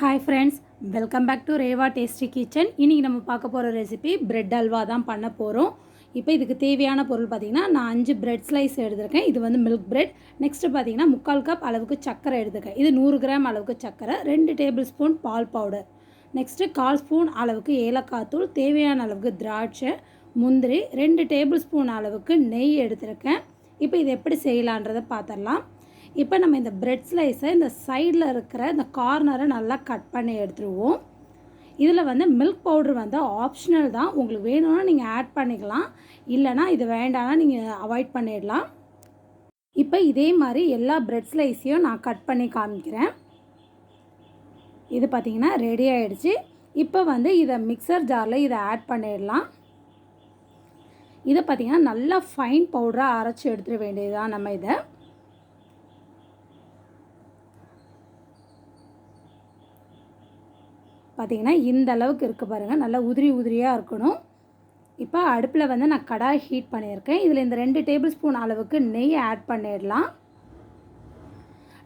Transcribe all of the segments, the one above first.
Hi friends, welcome back to Reva Tasty Kitchen. இன்னைக்கு நம்ம பார்க்க போற ரெசிபி பிரெட் அல்வா தான் பண்ண போறோம். இப்போ இதுக்கு தேவையான பொருள் பாத்தீங்கன்னா நான் 5 பிரெட் ஸ்லைஸ் எடுத்துர்க்கேன். இது வந்து milk bread. நெக்ஸ்ட் பாத்தீங்கன்னா 1/4 கப் அளவுக்கு சக்கரை எடுத்துர்க்கேன். இது 100 கிராம் அளவுக்கு சக்கரை, 2 டேபிள்ஸ்பூன் பால் பவுடர். நெக்ஸ்ட் 1/4 ஸ்பூன் அளவுக்கு ஏலக்காய் தூள், தேவையான அளவுக்கு திராட்சை, முந்திரி, 2 டேபிள்ஸ்பூன் அளவுக்கு நெய் எடுத்துர்க்கேன். இப்போ இது எப்படி செய்யலாம்ன்றதை பார்த்தறலாம். இப்போ நம்ம இந்த பிரெட் ஸ்லைஸை இந்த சைடில் இருக்கிற இந்த கார்னரை நல்லா கட் பண்ணி எடுத்துருவோம். இதில் வந்து மில்க் பவுடர் வந்து ஆப்ஷனல் தான், உங்களுக்கு வேணும்னா நீங்கள் ஆட் பண்ணிக்கலாம், இல்லைனா இது வேண்டாம்னா நீங்கள் அவாய்ட் பண்ணிடலாம். இப்போ இதே மாதிரி எல்லா பிரெட் ஸ்லைஸையும் நான் கட் பண்ணி காமிக்கிறேன். இது பார்த்திங்கன்னா ரெடி ஆகிடுச்சு. இப்போ வந்து இதை மிக்சர் ஜாரில் இதை ஆட் பண்ணிடலாம். இதை பார்த்திங்கன்னா நல்லா ஃபைன் பவுடராக அரைச்சி எடுத்துட வேண்டியதுதான் நம்ம இதை. பார்த்திங்கன்னா இந்த அளவுக்கு இருக்குது பாருங்கள், நல்லா உதிரி உதிரியாக இருக்கணும். இப்போ அடுப்பில் வந்து நான் கடாய் ஹீட் பண்ணியிருக்கேன். இதில் இந்த 2 டேபிள் ஸ்பூன் அளவுக்கு நெய் ஆட் பண்ணிடலாம்.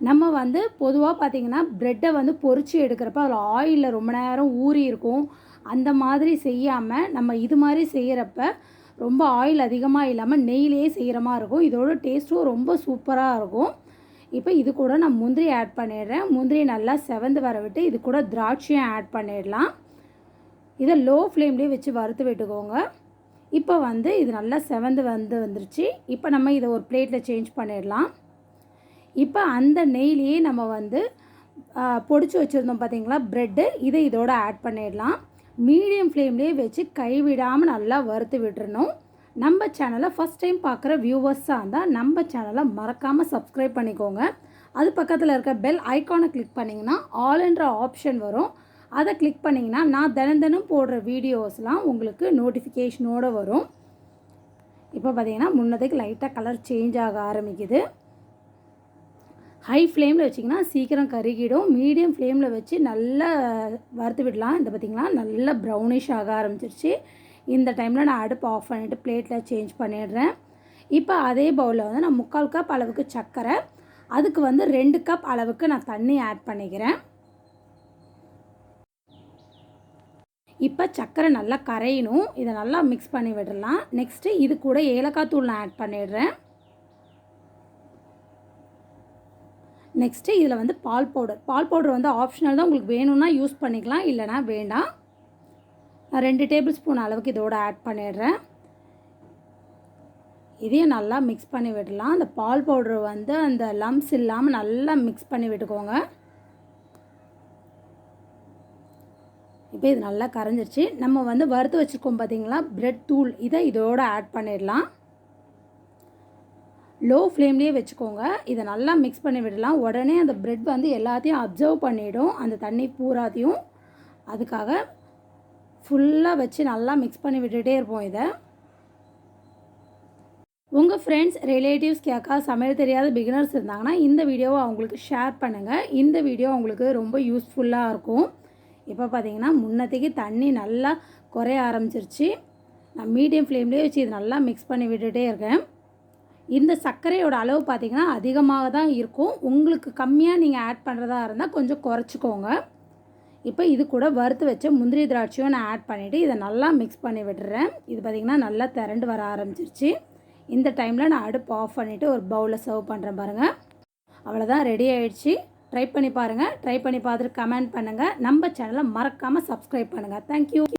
நம்ம வந்து பொதுவாக பார்த்திங்கன்னா ப்ரெட்டை வந்து பொரித்து எடுக்கிறப்ப அதில் ஆயிலில் ரொம்ப நேரம் ஊறி இருக்கும். அந்த மாதிரி செய்யாமல் நம்ம இது மாதிரி செய்கிறப்ப ரொம்ப ஆயில் அதிகமாக இல்லாமல் நெய்லேயே செய்கிற மாதிரி இருக்கும். இதோட டேஸ்ட்டும் ரொம்ப சூப்பராக இருக்கும். இப்போ இது கூட நான் முந்திரி ஆட் பண்ணிடுறேன். முந்திரி நல்லா செவந்து வர விட்டு இது கூட திராட்சையும் ஆட் பண்ணிடலாம். இதை லோ ஃப்ளேம்லேயே வச்சு வறுத்து விட்டுக்கோங்க. இப்போ வந்து இது நல்லா செவந்து வந்துருச்சு. இப்போ நம்ம இதை ஒரு பிளேட்டில் சேஞ்ச் பண்ணிடலாம். இப்போ அந்த நெய்லேயே நம்ம வந்து பொடிச்சு வச்சுருந்தோம் பார்த்திங்களா ப்ரெட்டு, இதை இதோட ஆட் பண்ணிடலாம். மீடியம் ஃப்ளேம்லேயே வச்சு கைவிடாமல் நல்லா வறுத்து விட்டுறணும். நம்ம சேனலை ஃபஸ்ட் டைம் பார்க்குற வியூவர்ஸாக இருந்தால் நம்ம சேனலை மறக்காமல் சப்ஸ்கிரைப் பண்ணிக்கோங்க. அது பக்கத்தில் இருக்க பெல் ஐக்கானை கிளிக் பண்ணிங்கன்னா ஆல்ன்ற ஆப்ஷன் வரும். அதை கிளிக் பண்ணிங்கன்னா நான் தினம் போடுற வீடியோஸ்லாம் உங்களுக்கு நோட்டிஃபிகேஷனோடு வரும். இப்போ பார்த்திங்கன்னா முன்னதுக்கு லைட்டாக கலர் சேஞ்ச் ஆக ஆரம்பிக்குது. ஹை ஃப்ளேமில் வச்சிங்கன்னா சீக்கிரம் கருகிடும். மீடியம் ஃப்ளேமில் வச்சு நல்லா வறுத்து விடலாம். இந்த பார்த்திங்கன்னா நல்லா ப்ரௌனிஷ் ஆக ஆரம்பிச்சிருச்சு. இந்த டைமில் நான் அடுப்பு ஆஃப் பண்ணிவிட்டு பிளேட்டில் சேஞ்ச் பண்ணிடுறேன். இப்போ அதே பவுலில் வந்து நான் 3/4 கப் அளவுக்கு சர்க்கரை, அதுக்கு வந்து 2 கப் அளவுக்கு நான் தண்ணி ஆட் பண்ணிக்கிறேன். இப்போ சர்க்கரை நல்லா கரையணும். இதை நல்லா மிக்ஸ் பண்ணி விடலாம். நெக்ஸ்ட்டு இது கூட ஏலக்காய் தூள் நான் ஆட் பண்ணிடுறேன். நெக்ஸ்ட்டு இதில் வந்து பால் பவுடர் வந்து ஆப்ஷனல் தான், உங்களுக்கு வேணும்னா யூஸ் பண்ணிக்கலாம், இல்லைனா வேண்டாம். நான் 2 டேபிள் ஸ்பூன் அளவுக்கு இதோட ஆட் பண்ணிடுறேன். இதையும் நல்லா மிக்ஸ் பண்ணி விடலாம். அந்த பால் பவுடர் வந்து அந்த லம்ப்ஸ் இல்லாமல் நல்லா மிக்ஸ் பண்ணி விட்டுக்கோங்க. இப்போ இது நல்லா கரைஞ்சிருச்சு. நம்ம வந்து வறுத்து வச்சுருக்கோம் பார்த்திங்களா பிரெட் தூள், இதை இதோட ஆட் பண்ணிடலாம். லோ ஃப்ளேம்லேயே வச்சுக்கோங்க. இதை நல்லா மிக்ஸ் பண்ணி விடலாம். உடனே அந்த பிரெட் வந்து எல்லாத்தையும் அப்சர்வ் பண்ணிவிடும், அந்த தண்ணி பூராத்தையும். அதுக்காக ஃபுல்லாக வச்சு நல்லா மிக்ஸ் பண்ணி விட்டுகிட்டே இருப்போம். இதை உங்கள் ஃப்ரெண்ட்ஸ் ரிலேட்டிவ்ஸ் யாருக்காவது சமையல் தெரியாத பிகினர்ஸ் இருந்தாங்கன்னா இந்த வீடியோவை அவங்களுக்கு ஷேர் பண்ணுங்கள். இந்த வீடியோ அவங்களுக்கு ரொம்ப யூஸ்ஃபுல்லாக இருக்கும். இப்போ பார்த்திங்கன்னா முன்னத்துக்கு தண்ணி நல்லா குறைய ஆரம்பிச்சிருச்சு. நான் மீடியம் ஃப்ளேம்லேயே வச்சு இது நல்லா மிக்ஸ் பண்ணி விட்டுகிட்டே இருக்கேன். இந்த சர்க்கரையோட அளவு பார்த்திங்கன்னா அதிகமாக தான் இருக்கும். உங்களுக்கு கம்மியாக நீங்கள் ஆட் பண்ணுறதா இருந்தால் கொஞ்சம் குறைச்சிக்கோங்க. இப்போ இது கூட வறுத்து வச்ச முந்திரி திராட்சையும் நான் ஆட் பண்ணிவிட்டு இதை நல்லா மிக்ஸ் பண்ணி விட்டுறேன். இது பார்த்திங்கன்னா நல்லா திரண்டு வர ஆரம்பிச்சிருச்சு. இந்த டைமில் நான் அடுப்பு ஆஃப் பண்ணிவிட்டு ஒரு பவுலில் சர்வ் பண்ணுறேன் பாருங்கள். அவ்வளோதான், ரெடி ஆகிடுச்சு. ட்ரை பண்ணி பாருங்கள். ட்ரை பண்ணி பார்த்துட்டு கமெண்ட் பண்ணுங்கள். நம்ம சேனலை மறக்காமல் சப்ஸ்கிரைப் பண்ணுங்கள். தேங்க்யூ.